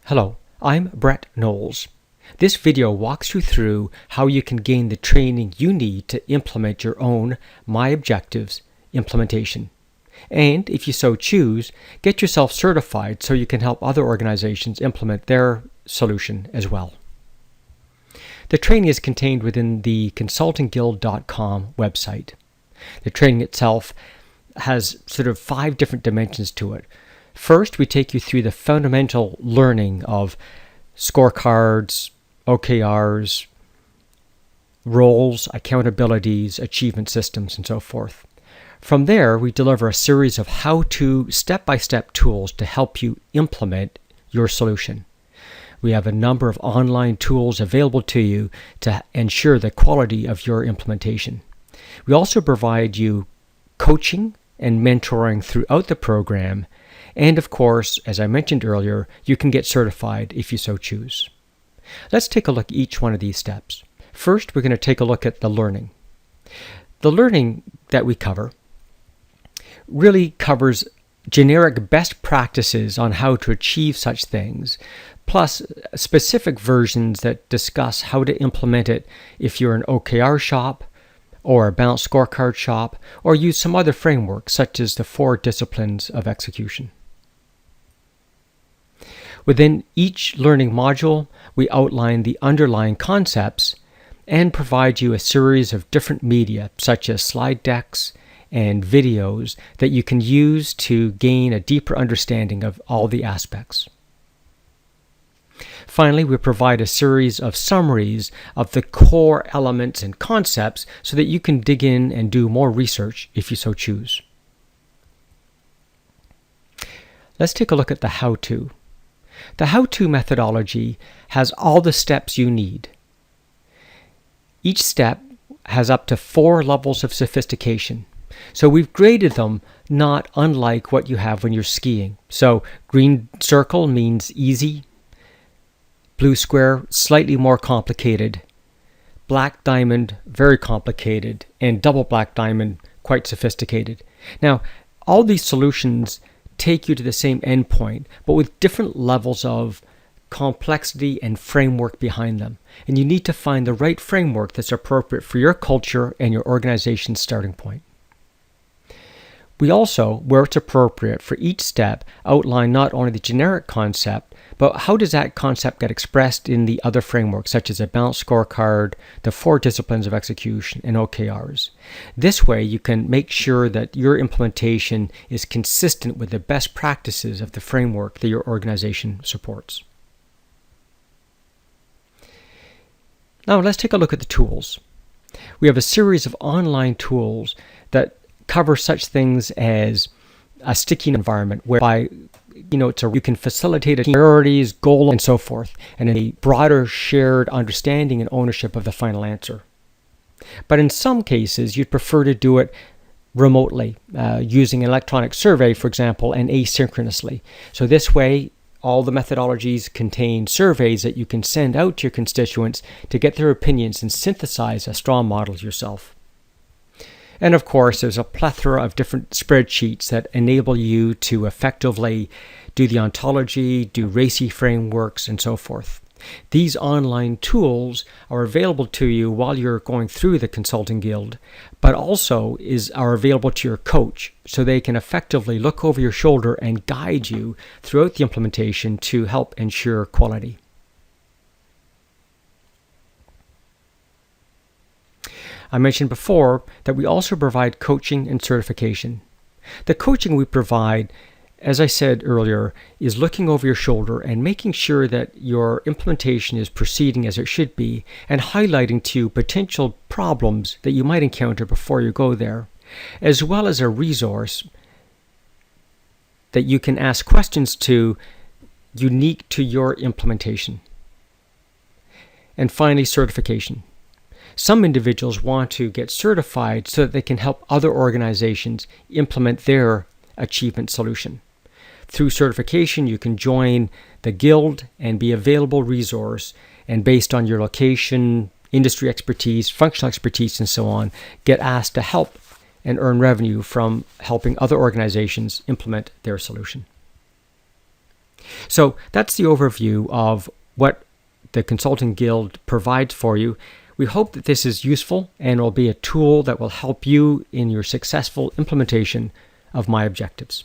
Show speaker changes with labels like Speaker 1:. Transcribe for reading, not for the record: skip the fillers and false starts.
Speaker 1: Hello, I'm Brett Knowles. This video walks you through how you can gain the training you need to implement your own My Objectives implementation. And if you so choose, get yourself certified so you can help other organizations implement their solution as well. The training is contained within the consultingguild.com website. The training itself has sort of 5 different dimensions to it. First, we take you through the fundamental learning of scorecards, OKRs, roles, accountabilities, achievement systems, and so forth. From there, we deliver a series of how-to step-by-step tools to help you implement your solution. We have a number of online tools available to you to ensure the quality of your implementation. We also provide you coaching and mentoring throughout the program. And of course, as I mentioned earlier, you can get certified if you so choose. Let's take a look at each one of these steps. First, we're going to take a look at the learning. The learning that we cover really covers generic best practices on how to achieve such things, plus specific versions that discuss how to implement it if you're an OKR shop, or a balanced scorecard shop, or use some other framework such as the 4 disciplines of execution. Within each learning module, we outline the underlying concepts and provide you a series of different media such as slide decks and videos that you can use to gain a deeper understanding of all the aspects. Finally, we provide a series of summaries of the core elements and concepts so that you can dig in and do more research if you so choose. Let's take a look at the how-to. The how-to methodology has all the steps you need. Each step has up to 4 levels of sophistication. So we've graded them not unlike what you have when you're skiing. So green circle means easy. Blue square, slightly more complicated. Black diamond, very complicated. And double black diamond, quite sophisticated. Now, all these solutions take you to the same endpoint, but with different levels of complexity and framework behind them. And you need to find the right framework that's appropriate for your culture and your organization's starting point. We also, where it's appropriate for each step, outline not only the generic concept, but how does that concept get expressed in the other frameworks, such as a balanced scorecard, the 4 disciplines of execution, and OKRs. This way, you can make sure that your implementation is consistent with the best practices of the framework that your organization supports. Now, let's take a look at the tools. We have a series of online tools that cover such things as a sticky environment whereby you can facilitate priorities, goals, and so forth, and a broader shared understanding and ownership of the final answer. But in some cases, you'd prefer to do it remotely, using an electronic survey, for example, and asynchronously. So this way, all the methodologies contain surveys that you can send out to your constituents to get their opinions and synthesize a straw model yourself. And of course, there's a plethora of different spreadsheets that enable you to effectively do the ontology, do RACI frameworks, and so forth. These online tools are available to you while you're going through the Consulting Guild, but also are available to your coach so they can effectively look over your shoulder and guide you throughout the implementation to help ensure quality. I mentioned before that we also provide coaching and certification. The coaching we provide, as I said earlier, is looking over your shoulder and making sure that your implementation is proceeding as it should be and highlighting to you potential problems that you might encounter before you go there, as well as a resource that you can ask questions to unique to your implementation. And finally, certification. Some individuals want to get certified so that they can help other organizations implement their achievement solution. Through certification, you can join the Guild and be a available resource, and based on your location, industry expertise, functional expertise, and so on, get asked to help and earn revenue from helping other organizations implement their solution. So that's the overview of what the Consulting Guild provides for you. We hope that this is useful and will be a tool that will help you in your successful implementation of my objectives.